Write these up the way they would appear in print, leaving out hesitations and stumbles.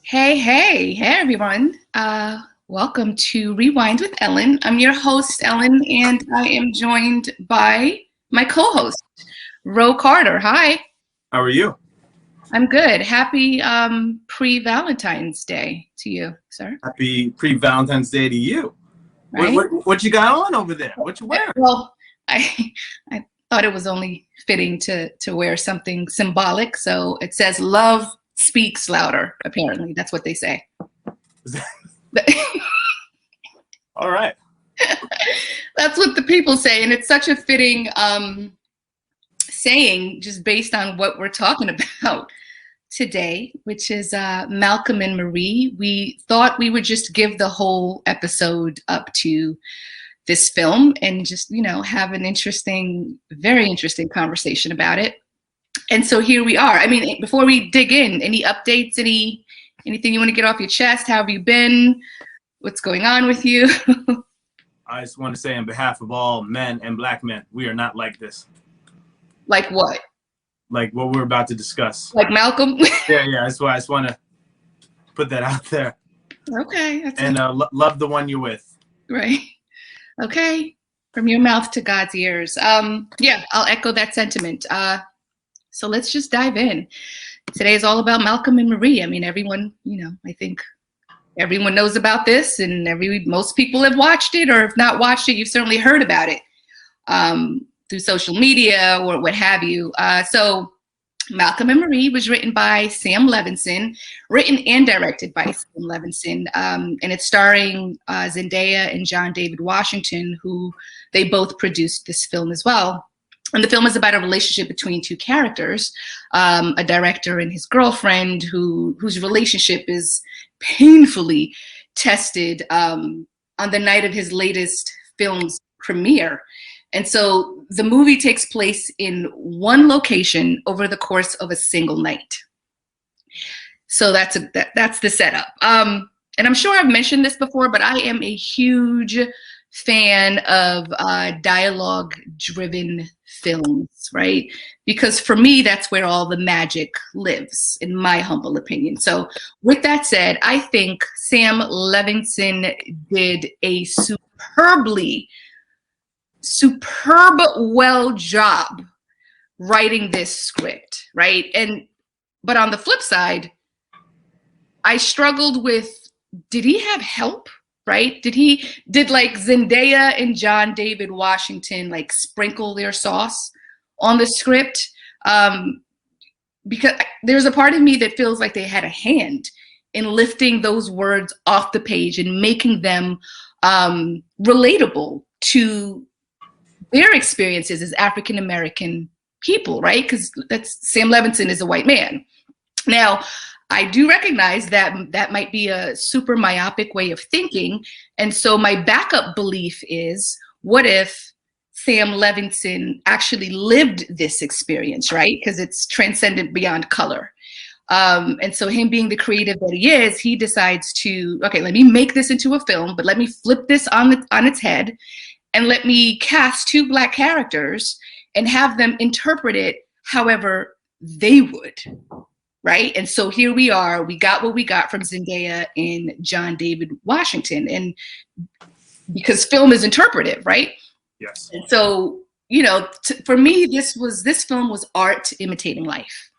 Hey everyone. Welcome to Rewind with Ellen. I'm your host, Ellen, and I am joined by my co-host, Ro Carter. Hi, How are you? I'm good. Happy pre-Valentine's Day to you, sir. Happy pre-Valentine's Day to you. What, Right? what what you got on over there? What you wearing? Well, I I thought it was only fitting to wear something symbolic. So it says love speaks louder, apparently. That's what they say. All right. That's what the people say, and it's such a fitting saying just based on what we're talking about today, which is Malcolm and Marie. We thought we would just give the whole episode up to this film and just, have an interesting, very interesting conversation about it. And so here we are. I mean, before we dig in, any updates, anything you want to get off your chest? How have you been? What's going on with you? I just want to say on behalf of all men and black men, we are not like this. Like what? Like what we're about to discuss. Like Malcolm? Yeah. That's why I just want to put that out there. Okay. And love the one you're with. Right. Okay. From your mouth to God's ears. Yeah, I'll echo that sentiment. So let's just dive in. Today is all about Malcolm and Marie. I mean, everyone, I think everyone knows about this, and most people have watched it, or if not watched it, you've certainly heard about it through social media or what have you. So Malcolm and Marie was written by Sam Levinson, written and directed by Sam Levinson, and it's starring Zendaya and John David Washington, who they both produced this film as well. And the film is about a relationship between two characters, a director and his girlfriend, whose relationship is painfully tested on the night of his latest film's premiere. And so the movie takes place in one location over the course of a single night. So that's the setup. And I'm sure I've mentioned this before, but I am a huge fan of dialogue-driven films, right? Because for me, that's where all the magic lives, in my humble opinion. So with that said, I think Sam Levinson did a superb well job writing this script, right? But on the flip side, I struggled with, did he have help? Right? Did like Zendaya and John David Washington like sprinkle their sauce on the script? Because there's a part of me that feels like they had a hand in lifting those words off the page and making them relatable to their experiences as African American people, right? Because Sam Levinson is a white man. Now, I do recognize that might be a super myopic way of thinking. And so my backup belief is, what if Sam Levinson actually lived this experience, right? Because it's transcendent beyond color. And so him being the creative that he is, he decides to, okay, let me make this into a film, but let me flip this on its head and let me cast two Black characters and have them interpret it however they would. Right. And so here we are. We got what we got from Zendaya and John David Washington. And because film is interpretive, right? Yes. And so, for me, this film was art imitating life,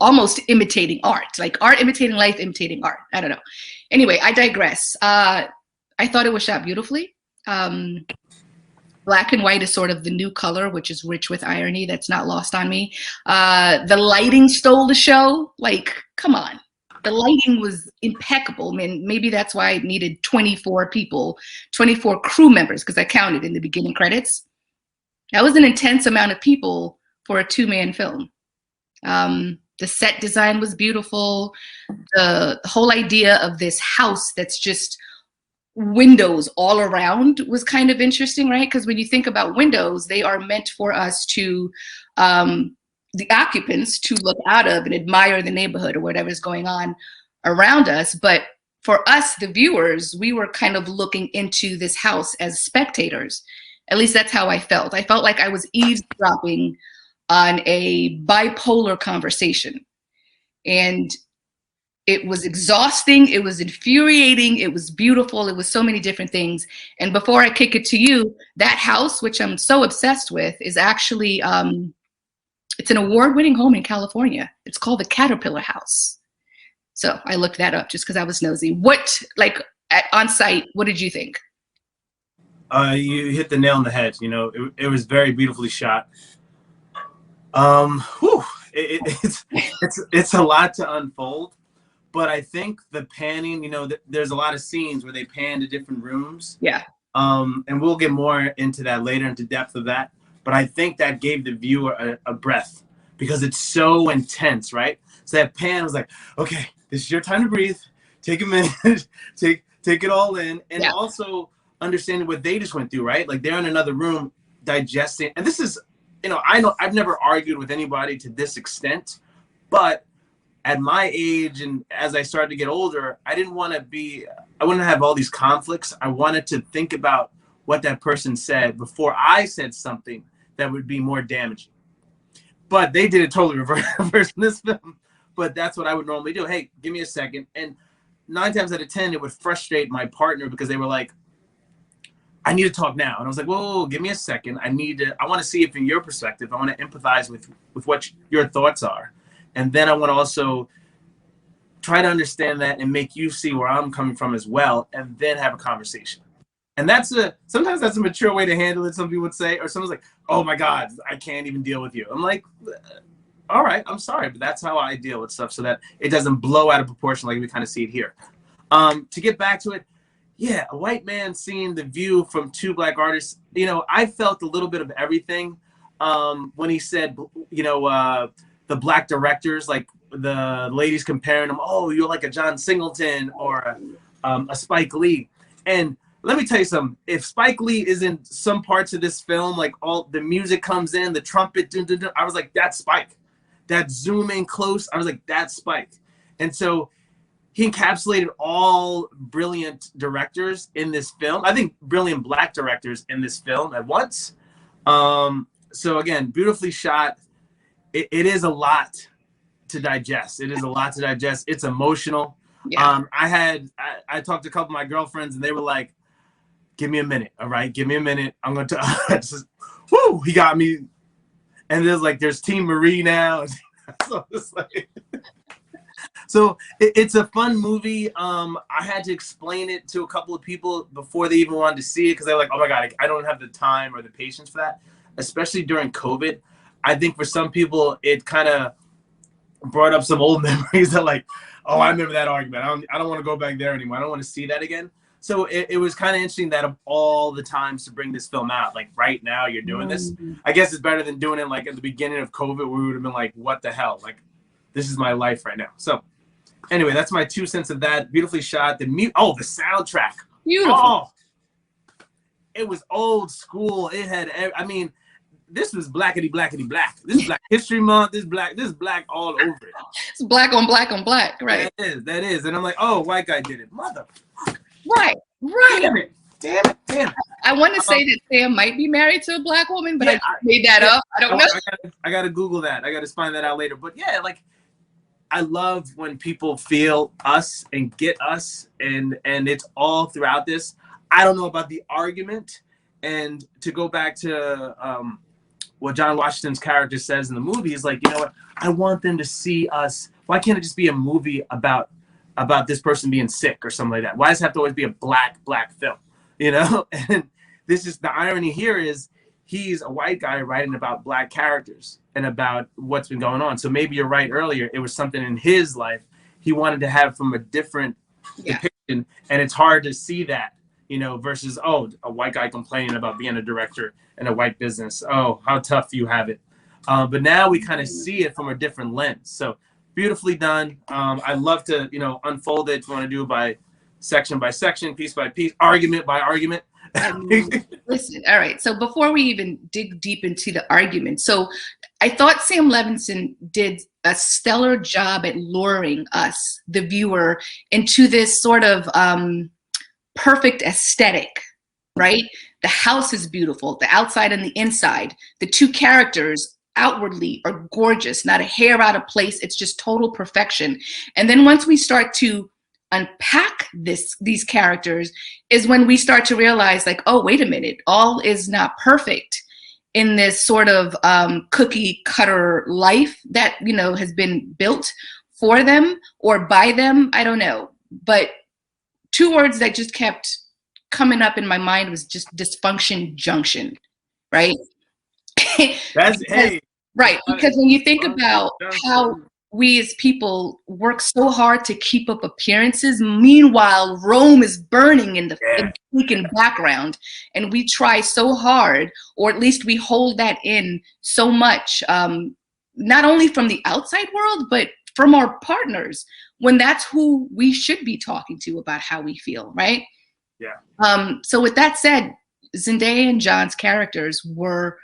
almost imitating art, like art imitating life, imitating art. I don't know. Anyway, I digress. I thought it was shot beautifully. Black and white is sort of the new color, which is rich with irony. That's not lost on me. The lighting stole the show. Like, come on. The lighting was impeccable. I mean, maybe that's why I needed 24 people, 24 crew members, because I counted in the beginning credits. That was an intense amount of people for a two-man film. The set design was beautiful. The whole idea of this house that's just windows all around was kind of interesting, right? Because when you think about windows, they are meant for us to, the occupants, to look out of and admire the neighborhood or whatever's going on around us. But for us, the viewers, we were kind of looking into this house as spectators. At least that's how I felt. I felt like I was eavesdropping on a bipolar conversation. And It was exhausting. It was infuriating. It was beautiful. It was so many different things. And before I kick it to you, that house, which I'm so obsessed with, is actually it's an award-winning home in California. It's called the Caterpillar House. So I looked that up just because I was nosy. What, like, on site, what did you think? You hit the nail on the head. You know, it was very beautifully shot. Whew, it's a lot to unfold, but I think the panning, you know, there's a lot of scenes where they pan to different rooms. Yeah. And we'll get more into that later, into depth of that. But I think that gave the viewer a breath because it's so intense, right? So that pan was like, okay, this is your time to breathe. Take a minute, take it all in, and also understanding what they just went through, right? Like they're in another room digesting, and this is, you know, I've never argued with anybody to this extent, but at my age and as I started to get older, I wouldn't have all these conflicts. I wanted to think about what that person said before I said something that would be more damaging. But they did it totally reverse in this film. But that's what I would normally do. Hey, give me a second. And 9 times out of 10, it would frustrate my partner because they were like, I need to talk now. And I was like, whoa, give me a second. I want to see it from your perspective. I want to empathize with what your thoughts are. And then I want to also try to understand that and make you see where I'm coming from as well, and then have a conversation. And sometimes that's a mature way to handle it, some people would say, or someone's like, oh my God, I can't even deal with you. I'm like, all right, I'm sorry, but that's how I deal with stuff so that it doesn't blow out of proportion like we kind of see it here. To get back to it, yeah, a white man seeing the view from 2 black artists, you know, I felt a little bit of everything when he said, you know, the black directors, like the ladies comparing them, oh, you're like a John Singleton or a Spike Lee. And let me tell you something, if Spike Lee is in some parts of this film, like all the music comes in, the trumpet, dun, dun, dun, I was like, that's Spike. That zoom in close, I was like, that's Spike. And so he encapsulated all brilliant directors in this film. I think brilliant black directors in this film at once. So again, beautifully shot. It is a lot to digest. It is a lot to digest. It's emotional. Yeah. I talked to a couple of my girlfriends and they were like, give me a minute. All right. Give me a minute. I'm going to, whoo, he got me. And there's Team Marie now. So it's like, so it's a fun movie. I had to explain it to a couple of people before they even wanted to see it because they're like, oh my God, I don't have the time or the patience for that, especially during COVID. I think for some people, it kind of brought up some old memories that like, oh, I remember that argument. I don't want to go back there anymore. I don't want to see that again. So it was kind of interesting that of all the times to bring this film out, like right now you're doing this. I guess it's better than doing it like at the beginning of COVID where we would have been like, what the hell? Like, this is my life right now. So anyway, that's my 2 cents of that. Beautifully shot. The soundtrack. Beautiful. Oh, it was old school. It had, I mean, this was blackety black. This is Black History Month. This is black all over it. It's black on black on black, right? That is. And I'm like, oh, white guy did it. Mother. Right. Damn it. I want to say that Sam might be married to a black woman, but I made that up. I don't know. I got to Google that. I got to find that out later. But yeah, like, I love when people feel us and get us, and it's all throughout this. I don't know about the argument. And to go back to what John Washington's character says in the movie, he's like, you know what? I want them to see us. Why can't it just be a movie about this person being sick or something like that? Why does it have to always be a black film? You know? And this is the irony here is he's a white guy writing about black characters and about what's been going on. So maybe you're right earlier. It was something in his life he wanted to have from a different depiction. And it's hard to see that, you know, versus, oh, a white guy complaining about being a director in a white business. Oh, how tough you have it. But now we kind of see it from a different lens. So beautifully done. I love to, you know, unfold it if you want to do by section, piece by piece, argument by argument. Listen, all right. So before we even dig deep into the argument, so I thought Sam Levinson did a stellar job at luring us, the viewer, into this sort of perfect aesthetic, right? The house is beautiful, the outside and the inside. The 2 characters outwardly are gorgeous, not a hair out of place. It's just total perfection. And then once we start to unpack these characters is when we start to realize, like, oh, wait a minute, all is not perfect in this sort of cookie cutter life that, you know, has been built for them or by them. I don't know. But two words that just kept coming up in my mind was just dysfunction junction, right? That's Because, hey. right, because when you think about how Junction. we as people work so hard to keep up appearances, meanwhile Rome is burning in the Yeah. freaking background, and we try so hard, or at least we hold that in so much, not only from the outside world, but from our partners, when that's who we should be talking to about how we feel, right? Yeah. So with that said, Zendaya and John's characters were,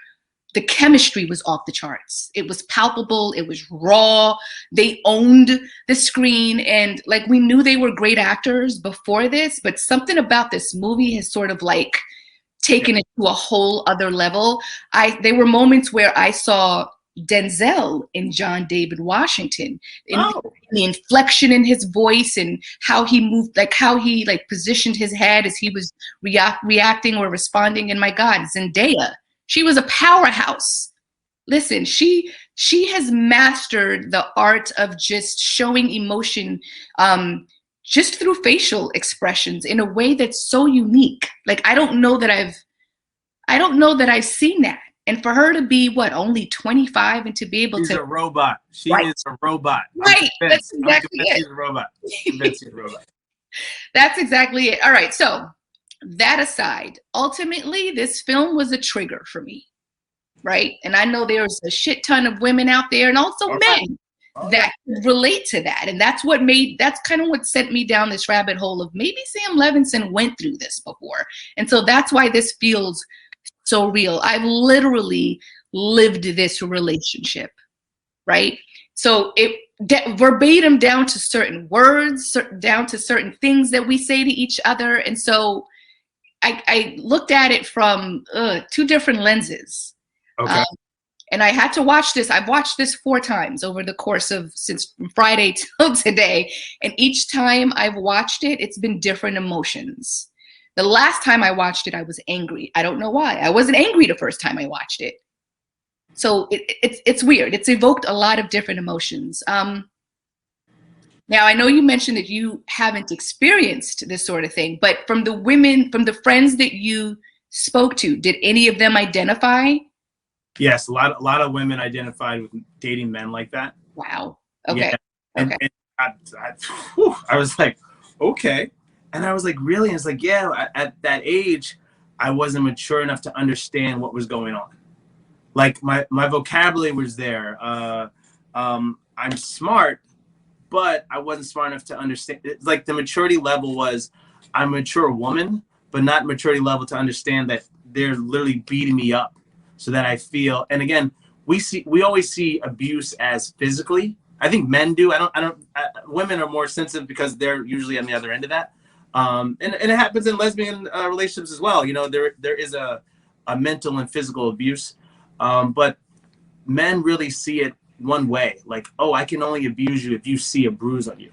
the chemistry was off the charts. It was palpable. It was raw. They owned the screen. And like, we knew they were great actors before this, but something about this movie has sort of like taken it to a whole other level. There were moments where I saw Denzel in John David Washington, in Oh. the inflection in his voice and how he moved, like how he like positioned his head as he was reacting or responding. And my God, Zendaya, she was a powerhouse. Listen, she has mastered the art of just showing emotion, just through facial expressions in a way that's so unique. Like, I don't know that I've seen that. And for her to be what, only 25, and to be able She's to, a robot. She right, is a robot. right, that's exactly I'm convinced it. she's a robot. I'm convinced she's a robot. That's exactly it. All right, so that aside, ultimately this film was a trigger for me, right? And I know there's a shit ton of women out there, and also All right. men, that relate to that. And that's kind of what sent me down this rabbit hole of maybe Sam Levinson went through this before. And so that's why this feels so real. I've literally lived this relationship, right? So it verbatim, down to certain words, down to certain things that we say to each other. And so I looked at it from two different lenses. Okay. And I had to watch this. I've watched this 4 times over the course of, since Friday till today. And each time I've watched it, it's been different emotions. The last time I watched it, I was angry. I don't know why. I wasn't angry the first time I watched it. So it's weird. It's evoked a lot of different emotions. Now, I know you mentioned that you haven't experienced this sort of thing, but from the women, from the friends that you spoke to, did any of them identify? Yes, a lot of women identified with dating men like that. Wow. Okay. Yeah. And, Okay. and I was like, okay. And I was like, really? And it's like, yeah, at that age, I wasn't mature enough to understand what was going on. Like my vocabulary was there. I'm smart, but I wasn't smart enough to understand. Like the maturity level was, I'm a mature woman, but not maturity level to understand that they're literally beating me up so that I feel. And again, we always see abuse as physically. I think men do. Women are more sensitive because they're usually on the other end of that. And it happens in lesbian relationships as well. You know, there is a mental and physical abuse. But men really see it one way, like, oh, I can only abuse you if you see a bruise on you.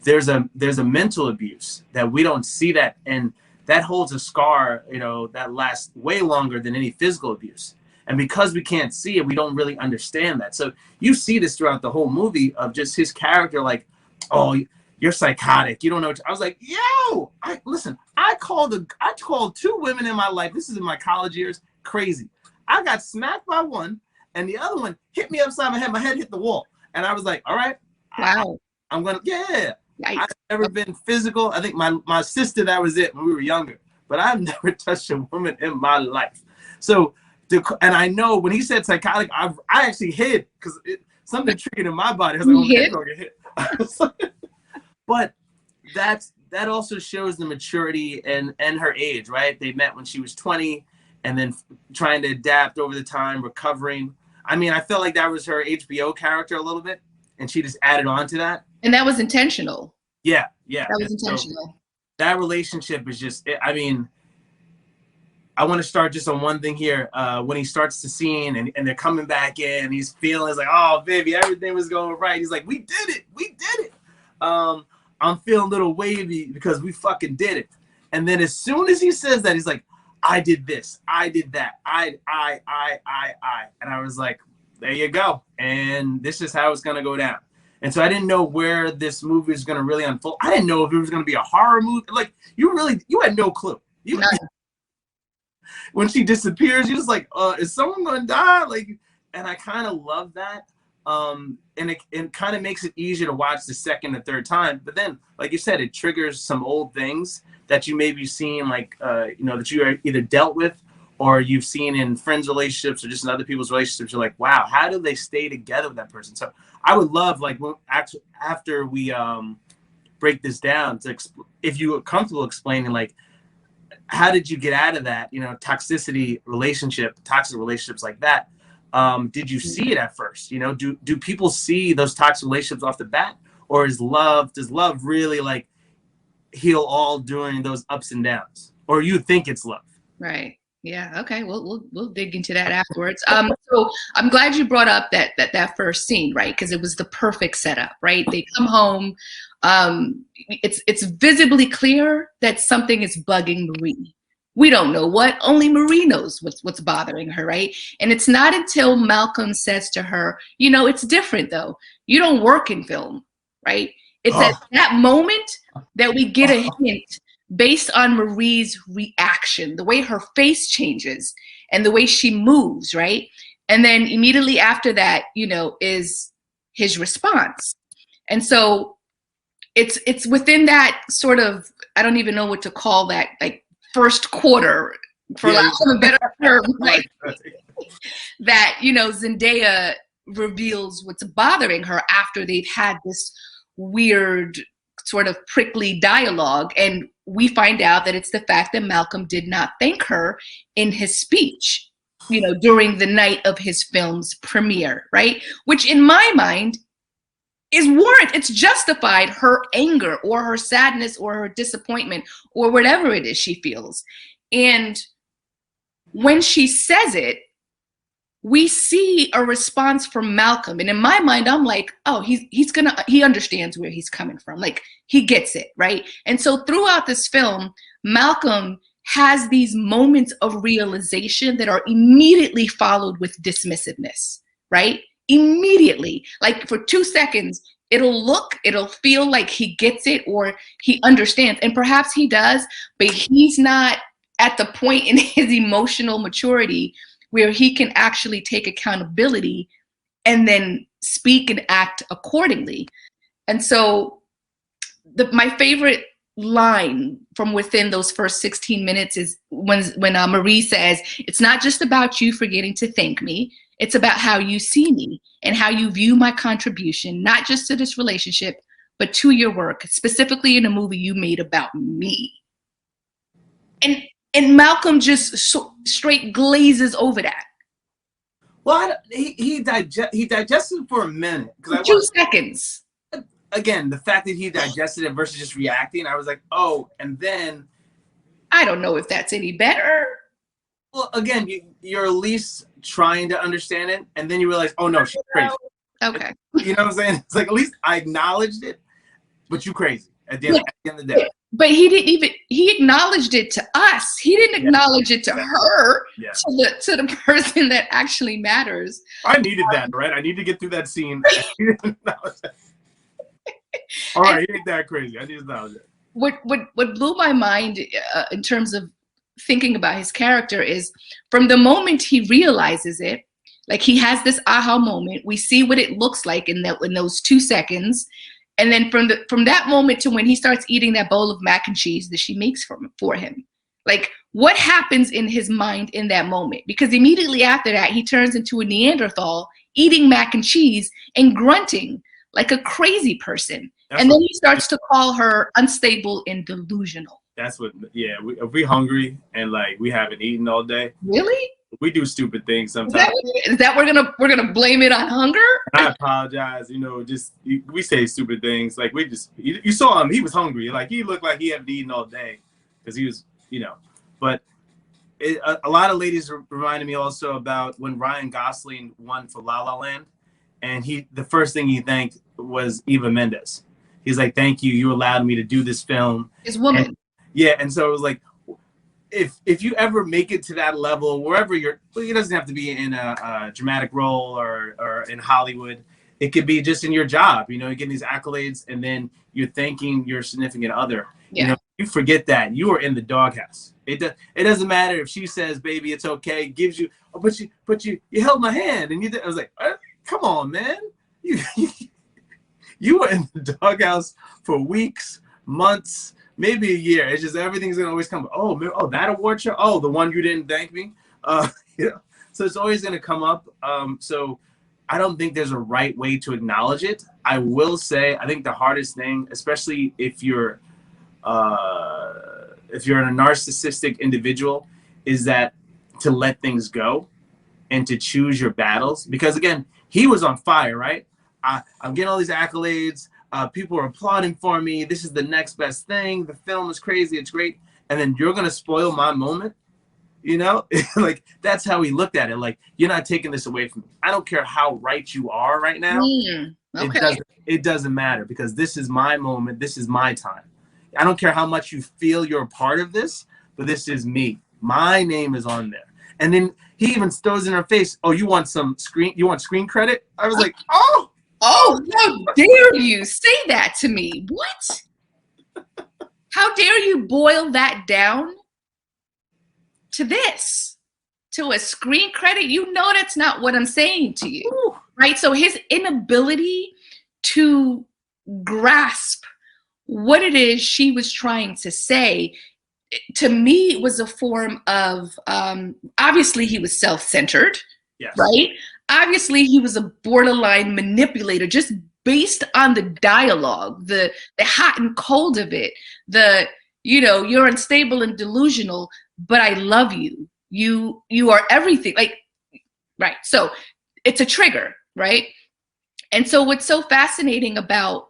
There's a mental abuse that we don't see that, and that holds a scar, you know, that lasts way longer than any physical abuse. And because we can't see it, we don't really understand that. So you see this throughout the whole movie of just his character, like, oh, you're psychotic. You don't know. I was like, yo, listen, I called 2 women in my life. This is in my college years. Crazy. I got smacked by one, and the other one hit me upside my head. My head hit the wall. And I was like, all right, Wow. I'm going to, yeah. Yikes. I've never been physical. I think my sister, that was it when we were younger. But I've never touched a woman in my life. So, and I know when he said psychotic, I actually hid because something triggered in my body. I was like, oh, man, going to get hit. But that also shows the maturity and her age, right? They met when she was 20. And then trying to adapt over the time, recovering. I mean, I felt like that was her HBO character a little bit, and she just added on to that. And that was intentional. Yeah. That was intentional. So that relationship is just, I mean, I want to start just on one thing here. When he starts the scene and they're coming back in, he's feeling, it's like, oh, baby, everything was going right. He's like, we did it. We did it. I'm feeling a little wavy because we fucking did it. And then as soon as he says that, he's like, I did this. I did that. I. And I was like, there you go. And this is how it's going to go down. And so I didn't know where this movie was going to really unfold. I didn't know if it was going to be a horror movie. Like, you had no clue. When she disappears, you're just like, is someone going to die? Like, and I kind of love that. And it kind of makes it easier to watch the second and third time. But then, like you said, it triggers some old things that you maybe seen, like, that you either dealt with or you've seen in friends' relationships or just in other people's relationships. You're like, wow, how do they stay together with that person? So I would love, like, after we break this down, if you are comfortable explaining, like, how did you get out of that, toxic relationships like that? Did you see it at first? Do people see those toxic relationships off the bat, or does love really, like, heal all during those ups and downs, or you think it's love? Right. Yeah. Okay. We'll dig into that afterwards. So I'm glad you brought up that first scene, right? Because it was the perfect setup, right? They come home. It's visibly clear that something is bugging Marie. We don't know what. Only Marie knows what's bothering her, right? And it's not until Malcolm says to her, it's different though. You don't work in film, right? It's at that moment that we get a hint based on Marie's reaction, the way her face changes and the way she moves, right? And then immediately after that, is his response. And so it's within that sort of, I don't even know what to call that, like, first quarter, for lack of a better term, right? That, Zendaya reveals what's bothering her after they've had this weird sort of prickly dialogue. And we find out that it's the fact that Malcolm did not thank her in his speech, during the night of his film's premiere, right? Which in my mind is it's justified, her anger or her sadness or her disappointment or whatever it is she feels. And when she says it, we see a response from Malcolm. And in my mind, I'm like, oh, he understands where he's coming from. Like, he gets it, right? And so throughout this film, Malcolm has these moments of realization that are immediately followed with dismissiveness, right? Immediately. Like, for 2 seconds, it'll feel like he gets it or he understands. And perhaps he does, but he's not at the point in his emotional maturity where he can actually take accountability and then speak and act accordingly. And so my favorite line from within those first 16 minutes is when Marie says, it's not just about you forgetting to thank me. It's about how you see me and how you view my contribution, not just to this relationship, but to your work, specifically in a movie you made about me. And Malcolm just straight glazes over that. Well, he digested for a minute. 2 seconds. Again, the fact that he digested it versus just reacting, I was like, oh, and then. I don't know if that's any better. Well, again, you're at least trying to understand it, and then you realize, oh no, she's crazy. Okay. You know what I'm saying? It's like, at least I acknowledged it, but you crazy at the end of the day. But he acknowledged it to us. He didn't acknowledge it to her, to the person that actually matters. I needed that, right? I need to get through that scene. All right, he ain't that crazy. I need to acknowledge it. What blew my mind in terms of thinking about his character is from the moment he realizes it, like, he has this aha moment. We see what it looks like in those 2 seconds. And then from that moment to when he starts eating that bowl of mac and cheese that she makes for him, like, what happens in his mind in that moment? Because immediately after that, he turns into a Neanderthal, eating mac and cheese and grunting like a crazy person. And then he starts to call her unstable and delusional. That's what, if we hungry and, like, we haven't eaten all day. Really? We do stupid things sometimes. Is that we're gonna blame it on hunger? I apologize. We say stupid things. Like, you saw him. He was hungry. Like, he looked like he hadn't eaten all day because he was, But a lot of ladies reminded me also about when Ryan Gosling won for La La Land, and the first thing he thanked was Eva Mendes. He's like, "Thank you, you allowed me to do this film." His woman. And, yeah, and so it was like, if you ever make it to that level, wherever you're, it doesn't have to be in a dramatic role or in Hollywood. It could be just in your job. You know, you get these accolades, and then you're thanking your significant other. Yeah. You know, you forget that you are in the doghouse. It doesn't matter if she says, "Baby, it's okay." Gives you, oh, but you held my hand, and I was like, come on, man, you were in the doghouse for weeks, months, maybe a year. It's just everything's gonna always come. Oh, that award show. Oh, the one you didn't thank me. You know, so it's always gonna come up. So I don't think there's a right way to acknowledge it. I will say, I think the hardest thing, especially if you're a narcissistic individual, is that to let things go and to choose your battles. Because again, he was on fire, right? I'm getting all these accolades. People are applauding for me. This is the next best thing. The film is crazy. It's great. And then you're going to spoil my moment. You know, like that's how he looked at it. Like, you're not taking this away from me. I don't care how right you are right now. Okay. It doesn't matter, because this is my moment. This is my time. I don't care how much you feel you're a part of this, but this is me. My name is on there. And then he even throws in her face, "Oh, you want screen credit?" I was like, oh, how dare you say that to me? What? How dare you boil that down to this, to a screen credit? You know that's not what I'm saying to you. Ooh. Right? So his inability to grasp what it is she was trying to say, to me, was a form of, obviously he was self-centered. Yes. Right? Obviously he was a borderline manipulator, just based on the dialogue, the hot and cold of it, you're unstable and delusional, but I love you. You are everything. Like, right. So it's a trigger, right? And so what's so fascinating about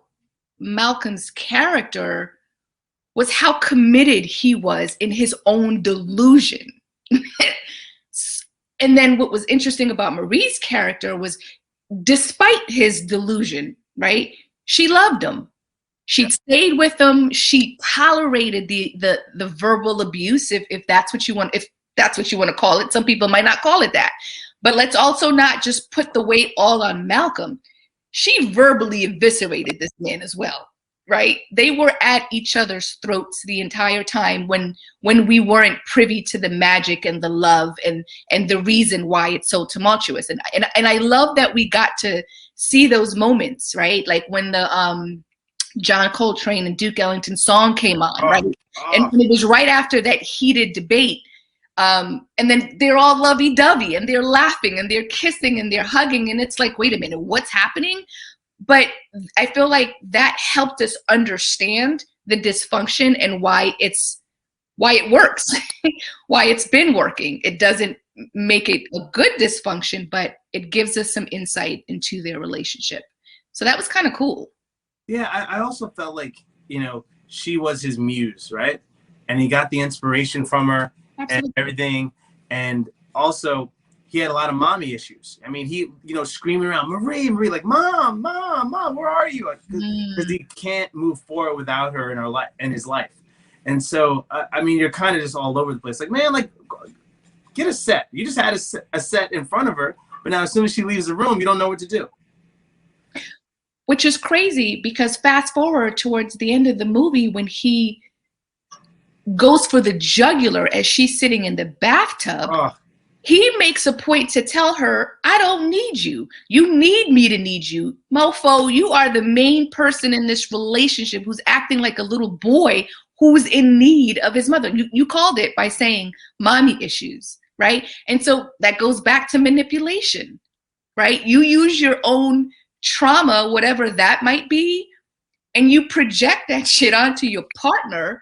Malcolm's character was how committed he was in his own delusion. And then what was interesting about Marie's character was, despite his delusion, right, she loved him. She stayed with him. She tolerated the verbal abuse, if that's what you want, to call it. Some people might not call it that. But let's also not just put the weight all on Malcolm. She verbally eviscerated this man as well, right? They were at each other's throats the entire time when we weren't privy to the magic and the love and the reason why it's so tumultuous. And I love that we got to see those moments, right? Like when the John Coltrane and Duke Ellington song came on, right? And it was right after that heated debate. And then they're all lovey-dovey and they're laughing and they're kissing and they're hugging. And it's like, wait a minute, what's happening? But I feel like that helped us understand the dysfunction and why it works, why it's been working. It doesn't make it a good dysfunction, but it gives us some insight into their relationship. So that was kind of cool. Yeah, I also felt like, she was his muse, right? And he got the inspiration from her. Absolutely. And everything. And also, he had a lot of mommy issues. I mean, he, screaming around, Marie, like, Mom, where are you? Because he can't move forward without her in his life. And so, I mean, you're kind of just all over the place. Like, man, like, get a set. You just had a set in front of her, but now as soon as she leaves the room, you don't know what to do. Which is crazy, because fast forward towards the end of the movie, when he goes for the jugular as she's sitting in the bathtub, he makes a point to tell her, I don't need you. You need me to need you. Mofo, you are the main person in this relationship who's acting like a little boy who's in need of his mother. You called it by saying mommy issues, right? And so that goes back to manipulation, right? You use your own trauma, whatever that might be, and you project that shit onto your partner.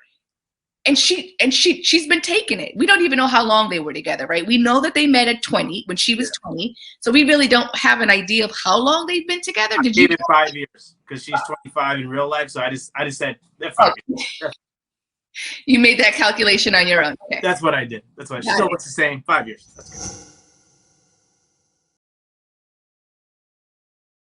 And she's been taking it. We don't even know how long they were together, right? We know that they met at 20, when she was 20. So we really don't have an idea of how long they've been together. Did you? 5 years, because she's 25 in real life. So I just said they're 5 years. You made that calculation on your own. Okay. That's what I did. That's why. She Got still it. looks the same. 5 years. That's good.